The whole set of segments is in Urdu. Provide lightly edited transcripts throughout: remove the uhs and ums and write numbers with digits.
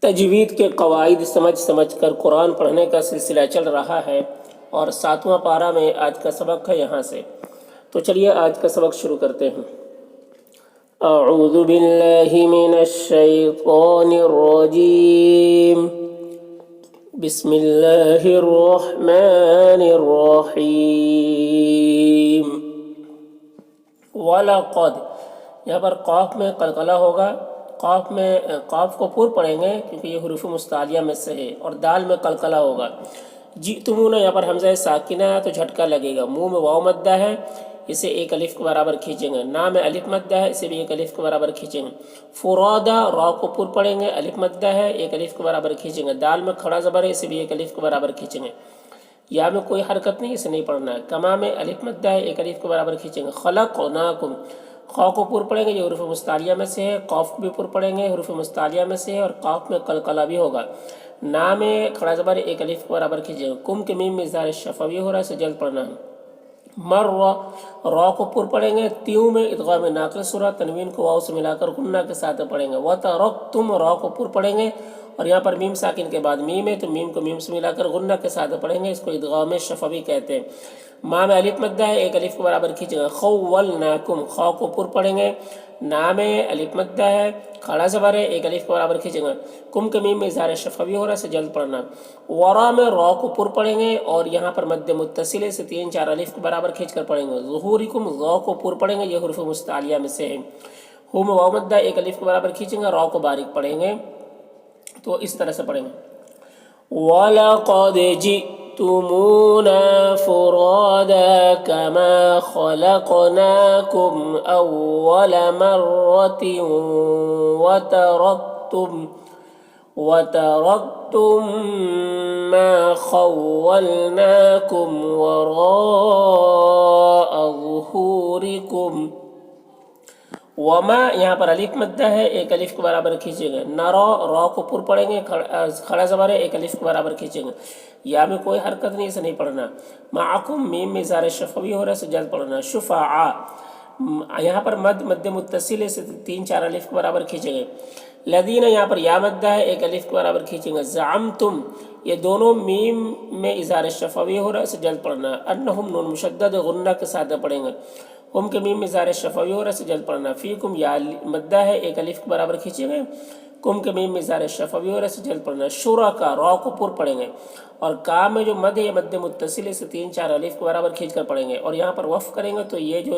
تجوید کے قواعد سمجھ کر قرآن پڑھنے کا سلسلہ چل رہا ہے اور 7واں پارہ میں آج کا سبق ہے یہاں سے۔ تو چلیے آج کا سبق شروع کرتے ہیں۔ اعوذ باللہ من الشیطان الرجیم، بسم اللہ الرحمن الرحیم۔ وَلَقَدْ، یہاں پر قاف میں قلقلہ ہوگا، قاف کو پر پڑھیں گے کیونکہ یہ حروف مستعلیہ میں سے ہے، اور دال میں قلقلہ ہوگا۔ جئتمونا، یہاں پر حمزہ ساکنہ ہے تو جھٹکا لگے گا۔ منہ میں واو مدہ ہے، اسے ایک الف کے برابر کھینچیں گے۔ نا میں الف مدہ ہے، اسے بھی ایک الف کے برابر کھینچیں گے۔ فرادا، را کو پر پڑھیں گے، الف مدہ ہے، ایک الف کے برابر کھینچیں گے۔ دال میں کھڑا زبر ہے، اسے بھی ایک الف کے برابر کھینچیں گے۔ یا میں کوئی حرکت نہیں، اسے نہیں پڑھنا ہے۔ کما میں الف مدہ ہے، ایک الف کے برابر کھینچیں گے۔ خلقناکم، خا کو پر پڑھیں گے، یہ حروف مستعلیہ میں سے ہے۔ قاف کو بھی پر پڑھیں گے، حروف مستعلیہ میں سے ہے، اور قاف میں قلقلہ بھی ہوگا۔ نا میں کھڑا زبر ایک الف کے برابر کھینچیں گے۔ کم کے میم میں اظہار شفوی ہو رہا ہے، اسے جلد پڑھنا ہے۔ مر، را کو پر پڑھیں گے، تیوں میں ادغام ناقص ہو رہا، تنوین کو واو سے ملا کر غنہ کے ساتھ پڑھیں گے۔ وترکتم، را کو پر پڑھیں گے اور یہاں پر میم ساکن کے بعد میم ہے تو میم کو میم سے ملا کر غنہ کے ساتھ پڑھیں گے، اس کو ادغام شفوی کہتے ہیں۔ ما میں الف مدہ ہے، ایک الف کے برابر کھینچیں گے۔ خولناکم، خا کو پر پڑھیں گے، نا میں الف مدہ ہے، کھڑا زبر ہے، ایک الف کے برابر کھینچیں گے۔ کم کے میم میں اظہار شفوی ہو رہا ہے، اسے جلد پڑھنا۔ ورا میں را کو پر پڑھیں گے اور یہاں پر مد متصل سے 3-4 الف کے برابر کھینچ کر پڑھیں گے۔ ظہورکم، ظا کو پر پڑھیں گے، یہ حروف مستعلیہ میں سے ہے۔ ہو میں واو مدہ ایک الف کے برابر کھینچیں گے، را کو باریک پڑھیں گے، تو اس طرح سے پڑھیں گے۔ وَلَقَدْ جِئْتُمُونَا فُرَادَى كَمَا خَلَقْنَاكُمْ أَوَّلَ مَرَّةٍ وَتَرَكْتُم مَّا خَوَّلْنَاكُمْ وَرَاءَ ظُهُورِكُمْ۔ وما، یہاں پر الف مدہ ہے، ایک الف کے برابر کھینچیں گے۔ نرا، را کو پر پڑھیں گے، کھڑا زبر ہے، ایک الف کے برابر کھینچیں گے۔ یا میں کوئی حرکت نہیں، اسے نہیں پڑھنا۔ معکم، میم میں اظہار شفوی ہو رہا ہے، اسے جلد پڑھنا۔ شفعاء، یہاں پر مد متصل سے 3-4 الف کے برابر کھینچیں گے۔ لدین، یہاں پر یا مدہ ہے، ایک الف کے برابر کھینچیں گے۔ زعمتم، یہ دونوں میم میں اظہار شفوی ہو رہا ہے، اسے جلد پڑھنا۔ انہم، نون مشدد غنہ کے ساتھ پڑھیں گے۔ ہم کے میم میں اظہار شفوی ہو رہا ہے، اسے جلد پڑھنا۔ فیکم، یا مدہ ہے، ایک الف کے برابر کھینچیں گے۔ کم کے میم میں اظہار شفوی ہو رہا ہے، اسے جلد پڑھنا۔ شرکا، را کو پر پڑھیں گے اور کا میں جو مد ہے یہ مد متصل سے 3-4 الف کے برابر کھینچ کر پڑھیں گے، اور یہاں پر وقف کریں گے تو یہ جو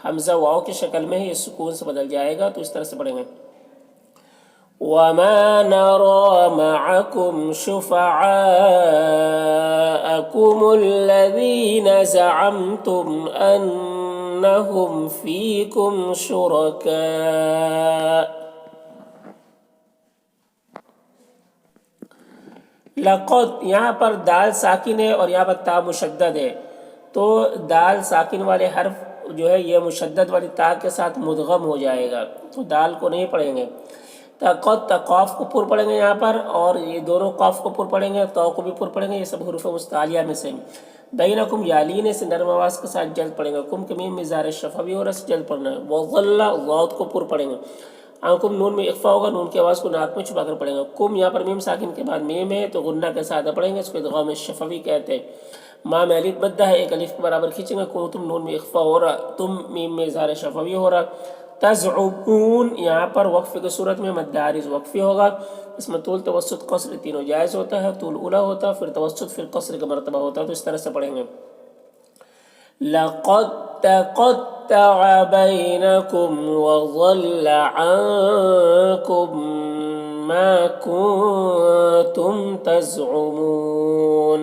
حمزہ واو کی شکل میں ہے یہ سکون سے بدل جائے گا، تو اس طرح سے پڑھیں گے۔ وَمَا نَرَى مَعَكُمْ شُفَعَاءَكُمُ الَّذِينَ زَعَمْتُمْ أَنَّهُمْ فِيكُمْ شُرَكَاءُ۔ لقد، یہاں پر دال ساکن ہے اور یہاں پر تا مشدد ہے، تو دال ساکن والے حرف جو ہے یہ مشدد والی تا کے ساتھ مدغم ہو جائے گا، تو دال کو نہیں پڑھیں گے۔ قد، قاف کو پر پڑھیں گے یہاں پر، اور یہ دونوں قاف کو پر پڑھیں گے، تو کو بھی پر پڑھیں گے، یہ سب حروف مستعلیہ میں سے۔ بینکم، یالین سے نرم آواز کے ساتھ جلد پڑھیں گے۔ کم کے میم میں اظہار شفوی اور سے جلد پڑھنا ہے۔ وظل، ضاد کو پر پڑھیں گے۔ آنکم، نون میں اخفا ہوگا، نون کی آواز کو ناک میں چھپا کر پڑھیں گے۔ کم، یہاں پر میم ساکن کے بعد میم ہے تو غنہ کے ساتھ پڑھیں گے، اس کو ادغام شفوی کہتے ہیں۔ ما میں الف مدہ ہے، ایک الف کے برابر کھینچیں گے۔ کنتم، نون میں اخفا ہو رہا، تم میم میں اظہار شفوی ہو رہا۔ تزعمون، یہاں پر وقف کی صورت میں مد عارض وقفی ہوگا، اس میں طول، توسط، قصر تینوں جائز ہوتا ہے۔ طول اولا ہوتا ہے، پھر توسط، پھر قصر کا مرتبہ ہوتا ہے، تو اس طرح سے پڑھیں گے۔ لَقَدْ تَقَطَّعَ بَيْنَكُمْ وَضَلَّ عَنكُمْ مَا كُنتُمْ تَزْعُمُونَ۔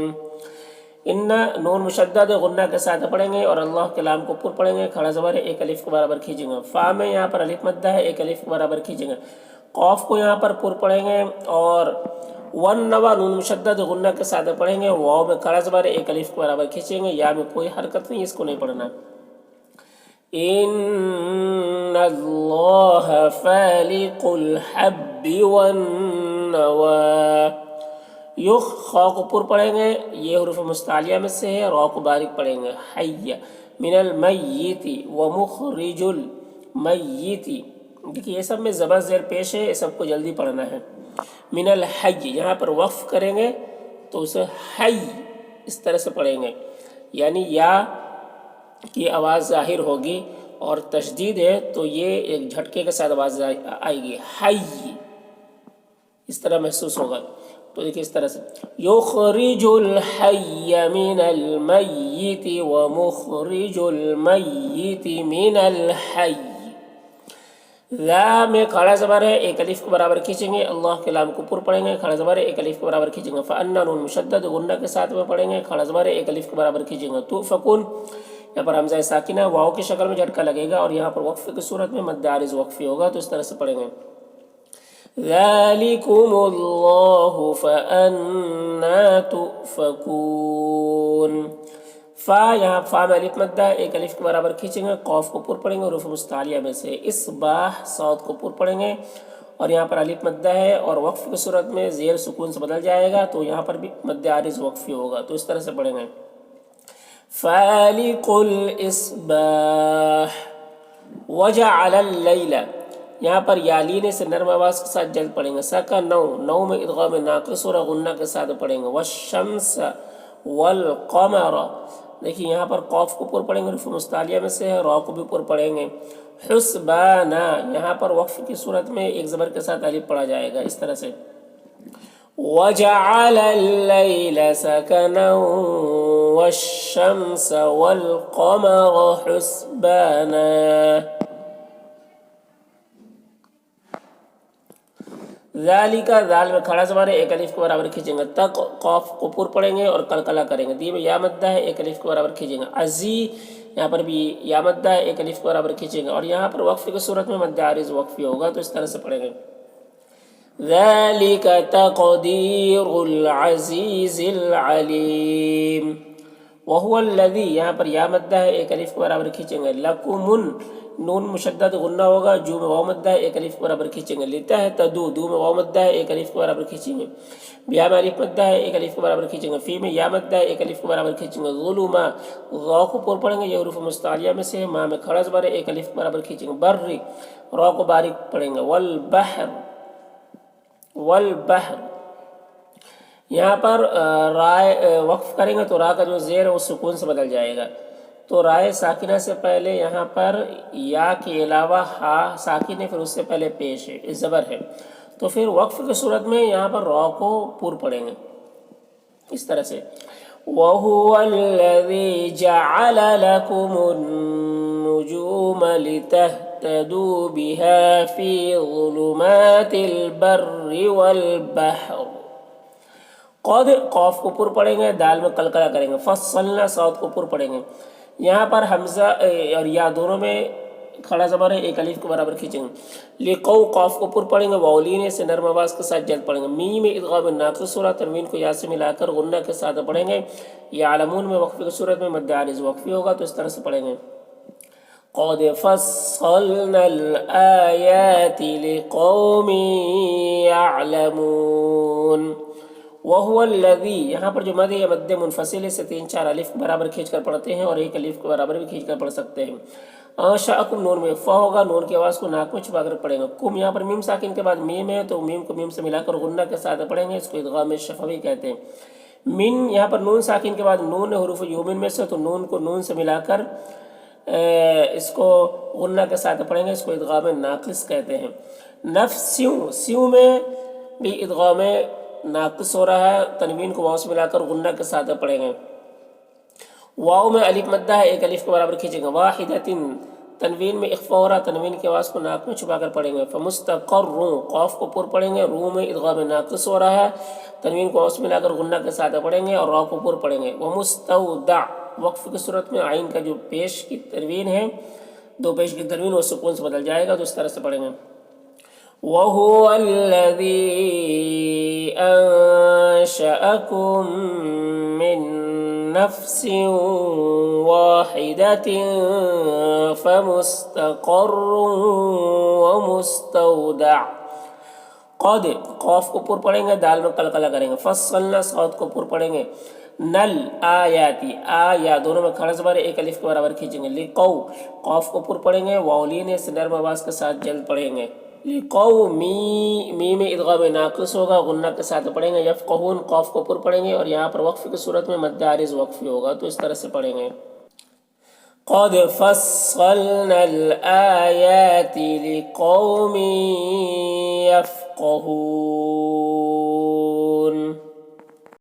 ان، نون مشدد غنہ کے ساتھ پڑھیں گے اور اللہ کے لام کو پر پڑھیں گے، کھڑا زبر ہے، ایک الف کے برابر کھینچیں گے۔ فا میں یہاں پر الف مدہ ہے، ایک الف کے برابر کھینچیں گے۔ قاف کو یہاں پر پر پڑھیں گے اور والنوا، نون مشدد غنہ کے ساتھ پڑھیں گے۔ واو میں کھڑا زبر ہے، ایک الف کے برابر کھینچیں گے۔ یا میں کوئی حرکت نہیں، اس کو نہیں پڑھنا۔ ان اللہ فالق الحب والنوى۔ یخ، خا کو پر پڑھیں گے، یہ حروف مستعلیہ میں سے ہے، را کو باریک پڑھیں گے۔ حی من المیت ومخرج المیت، دیکھیے یہ سب میں زبر زیر پیش ہے، یہ سب کو جلدی پڑھنا ہے۔ من الحی یہاں پر وقف کریں گے تو اسے حی اس طرح سے پڑھیں گے، یعنی یا کی آواز ظاہر ہوگی اور تشدید ہے تو یہ ایک جھٹکے کے ساتھ آواز آئے گی، حی اس طرح محسوس ہوگا۔ تو دیکھیں اس طرح سے یخرج الحی من المیت ومخرج المیت من الحی، لا میں کھڑا زبر ہے، ایک الف کو برابر کھینچیں گے، اللہ کے لام کو پر پڑھیں گے، کھڑا زبر ہے، ایک الف کو برابر کھینچیں گے، فأنا نون مشدد غنہ کے ساتھ میں پڑھیں گے، کھڑا زبر ہے، ایک الف کو برابر کھینچیں گے، تو فکون یہاں پر حمزہ ساکنہ واو کی شکل میں جھٹکا لگے گا اور یہاں پر وقف کی صورت میں مد عارض وقفی ہوگا، تو اس طرح سے پڑھیں گے ذالکم اللہ فأنا تؤفکون۔ فا یہاں فا میں الف مدہ ایک الف کے برابر کھینچیں گے، قوف کو پر پڑھیں گے حروف مستعلیہ میں سے، اصباح صاد کو پر پڑھیں گے اور یہاں پر الف مدہ ہے اور وقف کی صورت میں زیر سکون سے بدل جائے گا تو یہاں پر بھی مد عارض وقفی ہوگا، تو اس طرح سے پڑھیں گے فالق الاصباح وجعل اللیل، یہاں پر یالین سے نرم آواز کے ساتھ جلد پڑھیں گے، سکا نو، نو میں ادغام ناقص اور غنہ کے ساتھ پڑھیں گے، والشمس والقمر، دیکھیں یہاں پر قوف کو پر پڑھیں گے حروف مستعلیہ میں سے ہے، را کو بھی پر پڑھیں گے، حسبانا یہاں پر وقف کی صورت میں ایک زبر کے ساتھ الف پڑھا جائے گا، اس طرح سے وجعل اللیل سکنا والشمس والقمر حسبانا۔ ذالک ذال میں کھڑا زبر ہے، ایک الف کے برابر کھینچیں گے، تک قوف کو پر پڑھیں گے اور قلقلہ کریں گے، دی میں یا مدہ ہے، ایک الف کے برابر کھینچیں گے، عزی یہاں پر بھی یا مدہ ہے، ایک الف کے برابر کھینچیں گے اور یہاں پر وقف کی صورت میں مد عارض وقفی ہوگا، تو اس طرح سے پڑھیں گے ذالک تقدیر العزیز العلیم۔ وہو الذی یہاں پر یا مدہ ہے، ایک الف کے برابر کھینچیں گے، لکمن نون مشدد غنہ ہوگا، جو میں واو مدہ ہے، ایک الف کے برابر کھینچیں گے، لتہتدوا دو میں واو مدہ ہے، ایک الف کے برابر کھینچیں گے، بیا میں الف مدہ ہے، ایک الف کے برابر کھینچیں گے، فی میں یا مدہ ہے، ایک الف کے برابر کھینچیں گے، ظلما غا کو پر پڑھیں گے، یہ حروف مستعلیہ میں سے ہے، ما میں کھڑا زبر ہے، ایک الف کے برابر کھینچیں گے، بر را کو باریک پڑھیں گے، والبحر والبحر یہاں پر رائے وقف کریں گے تو را کا جو زیر ہے وہ سکون سے بدل جائے گا، تو رائے ساکنہ سے پہلے یہاں پر یا کے علاوہ ہا ساکن ہے، پھر اس سے پہلے پیش ہے زبر ہے، تو پھر وقف کی صورت میں یہاں پر را کو پر پڑھیں گے اس طرح سے وَهُوَ الَّذِي جَعَلَ لَكُمُ النُّجُومَ لِتَهْتَدُوا بِهَا فِي ظُلُمَاتِ الْبَرِّ وَالْبَحْرِ، قد قوف کو پر پڑھیں گے، دال میں قلقلہ کریں گے، فصلنا صاد کو پر پڑھیں گے، یہاں پر حمزہ اور یا دونوں میں کھڑا زبر ہے، ایک الف کے برابر کھینچیں گے، لقو قاف کو پر پڑھیں گے، واولین سے نرم آواز کے ساتھ جلد پڑھیں گے، میم ادغام ناقص صورت تنوین کو یا سے ملا کر غنہ کے ساتھ پڑھیں گے، یعلمون میں وقف کی صورت میں مد عارض وقفی ہوگا، تو اس طرح سے پڑھیں گے قد فصلنا الآیات لقوم یعلمون۔ وَهُوَ الَّذِي یہاں پر جو مد ہے مد منفصل سے 3-4 الف برابر کھینچ کر پڑھتے ہیں اور ایک الف کے برابر بھی کھینچ کر پڑھ سکتے ہیں، انشأکم نون میں فا ہوگا، نون کی آواز کو ناک میں چھپا کر پڑھیں گے، کم یہاں پر میم ساکن کے بعد میم ہے تو میم کو میم سے ملا کر غنہ کے ساتھ پڑھیں گے، اس کو ادغام شفوی کہتے ہیں، من یہاں پر نون ساکن کے بعد نون حروف یومن میں سے تو نون کو نون سے ملا کر اس کو غنہ کے ساتھ پڑھیں گے، اس کو ادغام ناقص کہتے ہیں، نفسیوں سیوں میں بھی ادغام ناقص ہو رہا ہے، تنوین کو واو سے ملا کر غنہ کے ساتھ پڑھیں گے، واو میں الف مدہ ہے، ایک الف کے برابر کھینچیں گے، واحدتن تنوین میں اخفا ہو رہا، تنوین کی آواز کو ناک میں چھپا کر پڑھیں گے، فمستقرون قاف کو پر پڑھیں گے، رو میں ادغام ناقص ہو رہا ہے، تنوین کو واو سے ملا کر غنہ کے ساتھ پڑھیں گے اور را کو پر پڑھیں گے، ومستودع وقف کی صورت میں عین کا جو پیش کی تنوین ہے، دو پیش کی تنوین وہ سکون سے بدل جائے گا، تو اس طرح سے پڑھیں گے وَهُوَ الَّذِي أَنشَأَكُم مِّن نَّفْسٍ وَاحِدَةٍ فَمُسْتَقَرٌّ وَمُسْتَوْدَعٌ، قد قاف کو پر پڑھیں گے، دال میں قلقلہ کریں گے، فصلنا صاد کو پر پڑھیں گے، نل آیاتی آیا دونوں میں کھڑا زبر ایک الف کے برابر کھینچیں گے، لقو قاف کو پر پڑھیں گے، واولین سے نرم آواز کے ساتھ جلد پڑھیں گے، لقومی، می میں ادغام ناقص ہوگا، غنہ کے ساتھ پڑھیں گے، یفقہون قاف کو پر پڑھیں گے، اور یہاں پر وقف کی صورت میں مد عارض وقفی ہوگا، تو اس طرح سے پڑھیں گے. قد فصلنا الآیات لقوم یفقہون.